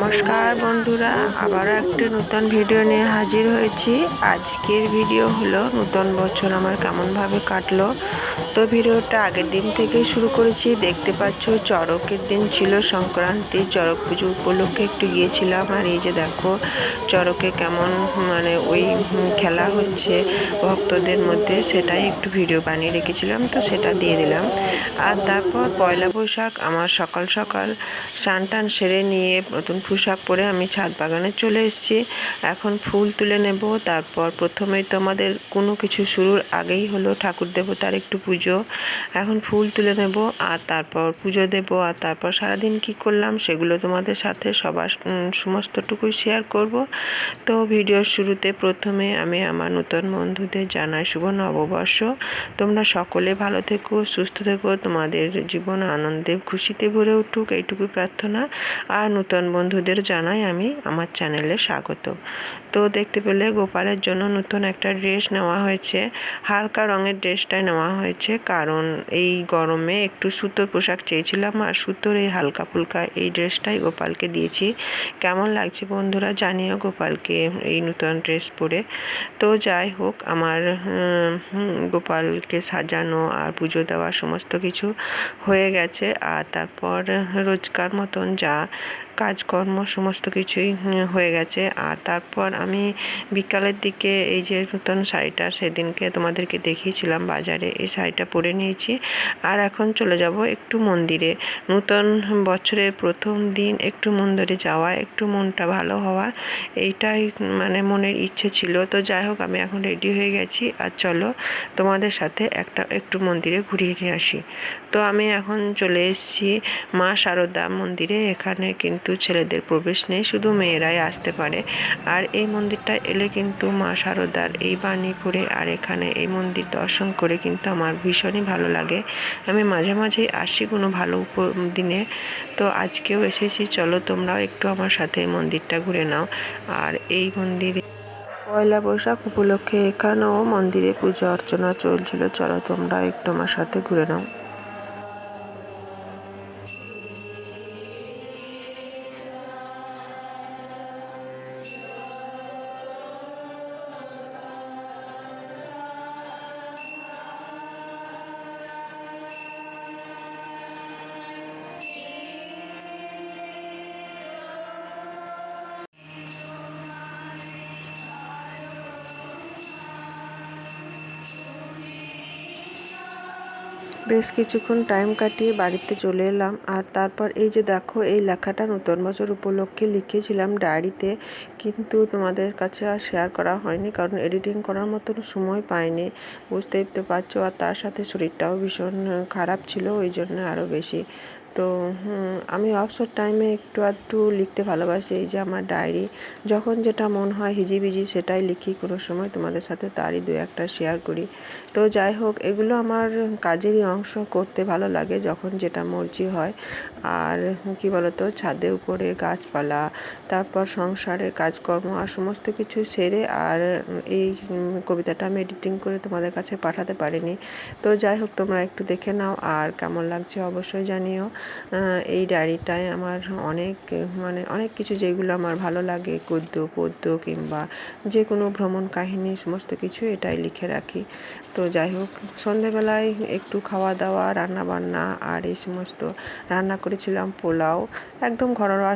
নমস্কার বন্ধুরা, আবারও একটি নতুন ভিডিও নিয়ে হাজির হয়েছি। আজকের ভিডিও হলো নতুন বছর আমার কেমনভাবে কাটলো। তো ভিডিওটা আগের দিন থেকেই শুরু করেছি। দেখতে পাচ্ছ চড়কের দিন ছিল সংক্রান্তি, চড়ক পুজো উপলক্ষে একটু গিয়েছিলাম। আর এই যে দেখো চড়কে কেমন ওই খেলা হচ্ছে ভক্তদের মধ্যে, সেটাই একটু ভিডিও বানিয়ে রেখেছিলাম, তো সেটা দিয়ে দিলাম। আর তারপর পয়লা বৈশাখ আমার সকাল সকাল স্নান টান সেরে নিয়ে নতুন পোশাক পরে আমি ছাদ বাগানে চলে এসেছি। এখন ফুল তুলে নেব। তারপর প্রথমেই তো আমাদের কোনো কিছু শুরুর আগেই হলো ঠাকুর দেবতার একটু পুজো। এখন ফুল তুলে নেব আর তারপর পুজো দেব। আর তারপর সারাদিন কি করলাম সেগুলো তোমাদের সাথে সবার সমস্তটুকুই শেয়ার করব। তো ভিডিওর শুরুতে প্রথমে আমি আমার নতুন বন্ধুদের জানাই শুভ নববর্ষ। তোমরা সকলে ভালো থেকো, সুস্থ থেকো, তোমাদের জীবন আনন্দে খুশিতে ভরে উঠুক, এইটুকু প্রার্থনা। আর নতুন বন্ধুদের জানাই আমি আমার চ্যানেলে স্বাগত। তো দেখতে পেলে গোপালের জন্য নতুন একটা ড্রেস নেওয়া হয়েছে। হালকা রঙের ড্রেসটাই নেওয়া হয়েছে, কারণ এই গরমে একটু সুতোর পোশাক চেয়েছিলাম, আর সুতোর এই হালকা ফুলকা এই ড্রেসটাই গোপালকে দিয়েছি। কেমন লাগছে বন্ধুরা জানিও গোপালকে এই নতুন ড্রেস পরে। তো যাই হোক, আমার গোপালকে সাজানো আর পুজো দেওয়া সমস্ত কিছু হয়ে গেছে। আর তারপর রোজকার মতন যা কাজকর্ম সমস্ত কিছুই হয়ে গেছে। আর তারপর আমি বিকালের দিকে এই যে নতুন শাড়িটা সেদিনকে তোমাদেরকে দেখিয়েছিলাম বাজারে, এই শাড়িটা পরে নিয়েছি। আর এখন চলে যাব একটু মন্দিরে। নতুন বছরের প্রথম দিন একটু মন্দিরে যাওয়া, একটু মনটা ভালো হওয়া, এইটাই মনের ইচ্ছে ছিল। তো যাই হোক, আমি এখন রেডি হয়ে গেছি। আর চলো তোমাদের সাথে একটু মন্দিরে ঘুরিয়ে নিয়ে আসি। তো আমি এখন চলে এসেছি মা শারদা মন্দিরে। এখানে কিন্তু ছেলেদের প্রবেশ নেই, শুধু মেয়েরাই আসতে পারে। আর এই মন্দিরটা এলে কিন্তু মা শারদার এই বাণী পড়ে আর এখানে এই মন্দির দর্শন করে কিন্তু আমার ভীষণই ভালো লাগে। আমি মাঝে মাঝেই আসি কোনো ভালো দিনে। তো আজকেও এসেছি। চলো তোমরাও একটু আমার সাথে এই মন্দিরটা ঘুরে নাও। আর এই মন্দিরে পয়লা বৈশাখ উপলক্ষে এখানেও মন্দিরে পূজা অর্চনা চলছিল। চলো তোমরা একটু আমার সাথে ঘুরে নাও। বেশ কিছুক্ষণ টাইম কাটিয়ে বাড়িতে চলে এলাম। আর তারপর এই যে দেখো এই লেখাটা নতুন বছর উপলক্ষে লিখেছিলাম ডায়েরিতে, কিন্তু তোমাদের কাছে আর শেয়ার করা হয়নি, কারণ এডিটিং করার মতন সময় পাইনি, বুঝতেই তো পারছো। আর তার সাথে শরীরটাও ভীষণ খারাপ ছিল, ওই জন্য আরও বেশি। তো আমি অবসর টাইমে একটু আধটু লিখতে ভালোবাসি। এই যে আমার ডায়েরি, যখন যেটা মন হয় হিজিবিজি সেটাই লিখি, কোনো সময় তোমাদের সাথে তারই দু একটা শেয়ার করি। তো যাই হোক, এগুলো আমার কাজেরই অংশ, করতে ভালো লাগে যখন যেটা মর্জি হয়। আর কি বলতো, ছাদে উপরে গাছপালা, তারপর সংসারের কাজকর্ম আর সমস্ত কিছু সেরে আর এই কবিতাটা আমি এডিটিং করে তোমাদের কাছে পাঠাতে পারিনি। তো যাই হোক, তোমরা একটু দেখে নাও আর কেমন লাগছে অবশ্যই জানিও। এই ডায়েরিটায় আমার অনেক কিছু যেগুলো আমার ভালো লাগে, গদ্য পদ্য কিংবা যে কোনো ভ্রমণ কাহিনী সমস্ত কিছু এটাই লিখে রাখি। তো যাই হোক, সন্ধেবেলায় একটু খাওয়া দাওয়া রান্নাবান্না আর এই সমস্ত রান্না করেছিলাম পোলাও, একদম ঘরোয়া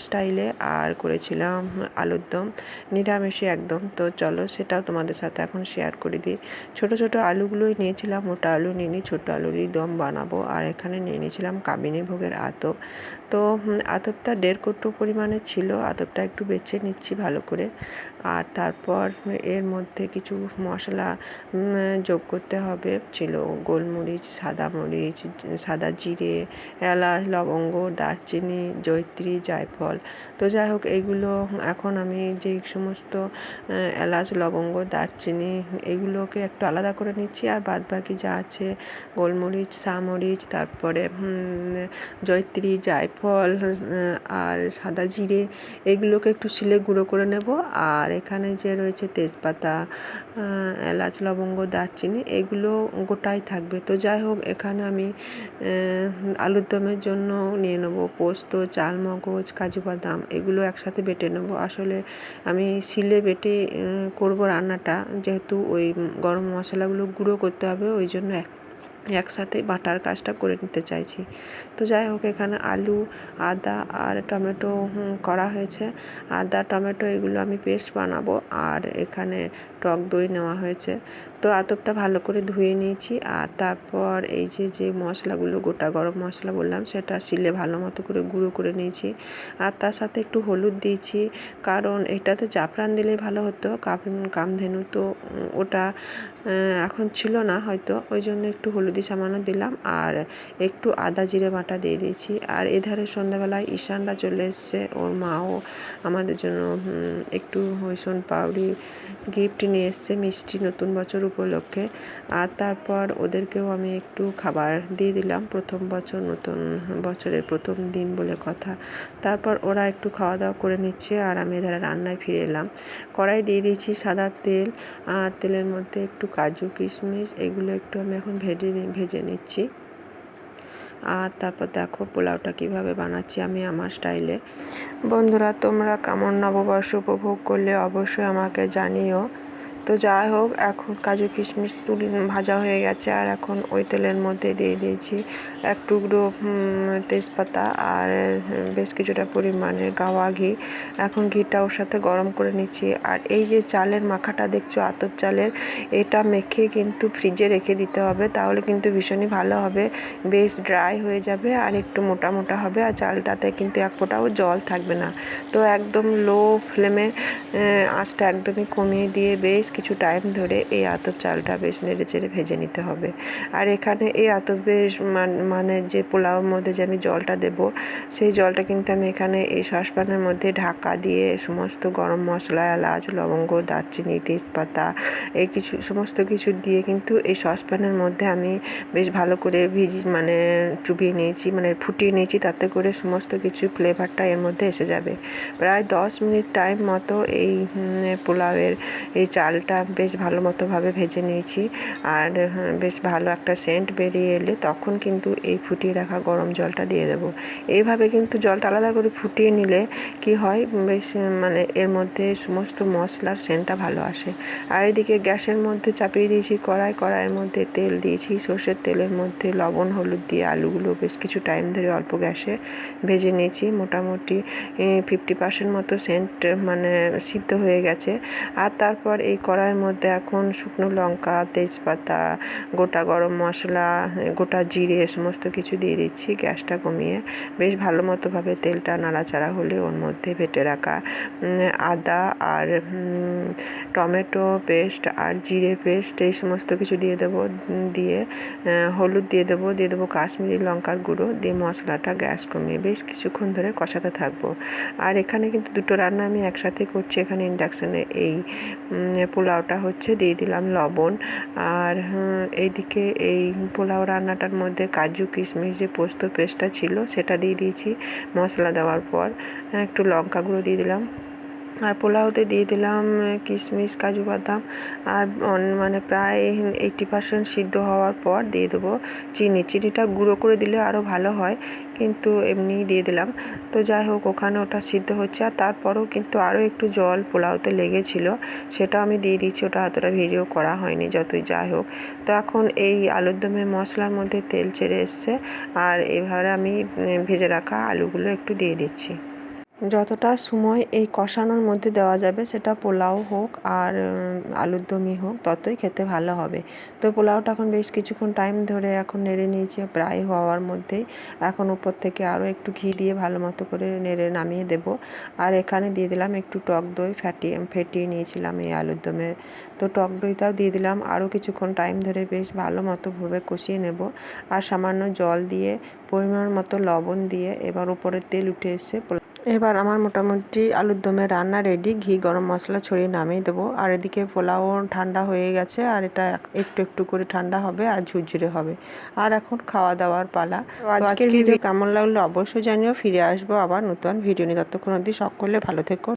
স্টাইলে, আর করেছিলাম আলুর দম, নিরামিষে একদম। তো চলো সেটাও তোমাদের সাথে এখন শেয়ার করে দিই। ছোট ছোট আলুগুলোই নিয়েছিলাম, মোটা আলু নিয়ে ছোটো আলুরই দম বানাবো। আর এখানে নিয়ে নিয়েছিলাম কামিনী ভোগের আতপ। তো আতপটা 1.5 কৌটো পরিমাণে ছিল, আতপটা একটু বেছে নিচ্ছি ভালো করে। আর তারপর এর মধ্যে কিছু মশলা যোগ করতে হবে ছিল, গোলমরিচ, সাদা মরিচ, সাদা জিরে, এলাচ, লবঙ্গ, দারচিনি, জয়িত্রী, জায়ফল। তো যাই হোক, এইগুলো এখন আমি যেই সমস্ত এলাচ, লবঙ্গ, দারচিনি এইগুলোকে একটু আলাদা করে নিচ্ছি। আর বাদবাকি যা আছে গোলমরিচ, সামরিচ, তারপরে জয়িত্রী, জায়ফল আর সাদা জিরে, এগুলোকে একটু শিলে গুঁড়ো করে নেব। আর এখানে যে রয়েছে তেজপাতা, এলাচ, লবঙ্গ, দারচিনি এগুলো গোটাই থাকবে। তো যাই হোক, এখানে আমি আলুর দমের জন্য নিয়ে নেব পোস্ত, চালমগজ, কাজু বাদাম এগুলো একসাথে বেটে নেব। আসলে আমি শিলে বেটে করব রান্নাটা, যেহেতু ওই গরম মশলাগুলো গুঁড়ো করতে হবে, ওই জন্য একসাথে বাটার কাজটা করে নিতে চাইছি। তো যাই হোক, এখানে আলু, আদা আর টমেটো করা হয়েছে। আদা, টমেটো এগুলো আমি পেস্ট বানাবো। আর এখানে টক দই নেওয়া হয়েছে। তো আতপটা ভালো করে ধুয়ে নিয়েছি। আর তারপর এই যে মশলাগুলো, গোটা গরম মশলা বললাম, সেটা শিলে ভালো মতো করে গুঁড়ো করে নিয়েছি। আর তার সাথে একটু হলুদ দিয়েছি, কারণ এটাতে জাফরান দিলেই ভালো হতো, কামধেনু তো ওটা এখন ছিল না হয়তো, ওই জন্য একটু হলুদি সামান্য দিলাম। আর একটু আদা জিরে বাটা দিয়ে দিয়েছি। আর এধারে সন্ধ্যাবেলায় ঈশানরা চলে এসছে, ওর মাও আমাদের জন্য একটু সোন পাপড়ি গিফট নিয়ে এসছে, মিষ্টি, নতুন বছর উপলক্ষে। আর তারপর ওদেরকেও আমি একটু খাবার দিয়ে দিলাম, প্রথম বছর, নতুন বছরের প্রথম দিন বলে কথা। তারপর ওরা একটু খাওয়া দাওয়া করে নিচ্ছে, আর আমি এধারে রান্নায় ফিরে এলাম। কড়াই দিয়ে দিয়েছি সাদা তেল, আর তেলের মধ্যে একটু কাজু, কিশমিশ এগুলো একটু আমি এখন ভেজে নিচ্ছি। আর তারপর দেখো পোলাওটা কিভাবে বানাচ্ছি আমি আমার স্টাইলে। বন্ধুরা, তোমরা কেমন নববর্ষ উপভোগ করলে অবশ্যই আমাকে জানিও। তো যাই হোক, এখন কাজু কিশমিশ ভাজা হয়ে গেছে, আর এখন ওই তেলের মধ্যে দিয়ে দিয়েছি এক টুকরো তেজপাতা আর বেশ কিছুটা পরিমাণের গাওয়া ঘি। এখন ঘিটা ওর সাথে গরম করে নিচ্ছি। আর এই যে চালের মাখাটা দেখছো, আতপ চালের, এটা মেখে কিন্তু ফ্রিজে রেখে দিতে হবে, তাহলে কিন্তু ভীষণই ভালো হবে, বেশ ড্রাই হয়ে যাবে আর একটু মোটা মোটা হবে, আর চালটাতে কিন্তু এক ফোঁটাও জল থাকবে না। তো একদম লো ফ্লেমে আঁচটা একদমই কমিয়ে দিয়ে বেশ কিছু টাইম ধরে এই আতপ চালটা বেশ নেড়ে চেড়ে ভেজে নিতে হবে। আর এখানে এই আতপের মানে যে পোলাওর মধ্যে যে আমি জলটা দেব, সেই জলটা কিন্তু আমি এখানে এই সসপ্যানের মধ্যে ঢাকা দিয়ে সমস্ত গরম মশলা, এলাচ, লবঙ্গ, দারচিনি, তেজপাতা এই সমস্ত কিছু দিয়ে কিন্তু এই সসপ্যানের মধ্যে আমি বেশ ভালো করে চুবিয়ে নিয়েছি, ফুটিয়ে নিয়েছি, তাতে করে সমস্ত কিছু ফ্লেভারটা এর মধ্যে এসে যাবে। প্রায় 10 মিনিট টাইম মতো এই পোলাওয়ের এই চালটা বেশ ভালো মতোভাবে ভেজে নিয়েছি। আর বেশ ভালো একটা সেন্ট বেরিয়ে এলে তখন কিন্তু এই ফুটিয়ে রাখা গরম জলটা দিয়ে দেবো। এইভাবে কিন্তু জলটা আলাদা করে ফুটিয়ে নিলে কি হয়, বেশ এর মধ্যে সমস্ত মশলার সেন্টটা ভালো আসে। আর এদিকে গ্যাসের মধ্যে চাপিয়ে দিয়েছি কড়াইয়ের মধ্যে তেল দিয়েছি, সর্ষের তেলের মধ্যে লবণ, হলুদ দিয়ে আলুগুলো বেশ কিছু টাইম ধরে অল্প গ্যাসে ভেজে নিয়েছি। মোটামুটি 50% মতো সেন্ট সিদ্ধ হয়ে গেছে। আর তারপর এই কড়াইয়ের মধ্যে এখন শুকনো লঙ্কা, তেজপাতা, গোটা গরম মশলা, গোটা জিরে সমস্ত কিছু দিয়ে দিচ্ছি গ্যাসটা কমিয়ে। বেশ ভালো মতোভাবে তেলটা নাড়াচাড়া হলে ওর মধ্যে বেটে রাখা আদা আর টমেটো পেস্ট আর জিরে পেস্ট এই সমস্ত কিছু দিয়ে দেবো। দিয়ে হলুদ দিয়ে দেবো কাশ্মীরি লঙ্কার গুঁড়ো দিয়ে মশলাটা গ্যাস কমিয়ে বেশ কিছুক্ষণ ধরে কষাতে থাকবো। আর এখানে কিন্তু দুটো রান্না আমি একসাথে করছি। এখানে ইন্ডাকশানে এই পোলাওটা হচ্ছে, দিয়ে দিলাম লবণ। আর এইদিকে এই পোলাও রান্নাটার মধ্যে কাজু কিশমিশ যে পোস্ত পেস্টটা ছিল সেটা দিয়ে দিয়েছি। মশলা দেওয়ার পর একটু লঙ্কা গুঁড়ো দিয়ে দিলাম। আর পোলাওতে দিয়ে দিলাম কিশমিশ, কাজু বাদাম। আর প্রায় 80% সিদ্ধ হওয়ার পর দিয়ে দেবো চিনিটা গুঁড়ো করে দিলে আরও ভালো হয়, কিন্তু এমনিই দিয়ে দিলাম। তো যাই হোক, ওখানে ওটা সিদ্ধ হচ্ছে। আর তারপরেও কিন্তু আরও একটু জল পোলাওতে লেগেছিল, সেটা আমি দিয়ে দিচ্ছি। ওটা অতটা ভিডিও করা হয়নি, যতই যাই হোক। তো এখন এই আলুর দমের মশলার মধ্যে তেল ছেড়ে এসছে, আর এবারে আমি ভেজে রাখা আলুগুলো একটু দিয়ে দিচ্ছি। যতটা সময় এই কষানোর মধ্যে দেওয়া যাবে, সেটা পোলাও হোক আর আলুর দমই হোক, ততই খেতে ভালো হবে। তো পোলাওটা এখন বেশ কিছুক্ষণ টাইম ধরে এখন নেড়ে নিয়েছে, প্রায় হওয়ার মধ্যেই। এখন উপর থেকে আরও একটু ঘি দিয়ে ভালো মতো করে নেড়ে নামিয়ে দেব। আর এখানে দিয়ে দিলাম একটু টক দই, ফেটিয়ে নিয়েছিলাম এই আলুর দমের। তো টক দইটাও দিয়ে দিলাম। আরও কিছুক্ষণ টাইম ধরে বেশ ভালো মতোভাবে কষিয়ে নেব। আর সামান্য জল দিয়ে, পরিমাণ মতো লবণ দিয়ে, এবার উপরে তেল উঠে এসে এবার আমার মোটামুটি আলুর দমের রান্না রেডি। ঘি গরম মশলা ছড়িয়ে নামিয়ে দেবো। আর এদিকে পোলাও ঠান্ডা হয়ে গেছে, আর এটা একটু একটু করে ঠান্ডা হবে আর ঝুরঝুরে হবে। আর এখন খাওয়া দাওয়ার পালা। তো আজকের ভিডিও কেমন লাগলো অবশ্যই জানিও। ফিরে আসবো আবার নতুন ভিডিও নিয়ে। ততক্ষণ অবধি সকলে ভালো থেকো।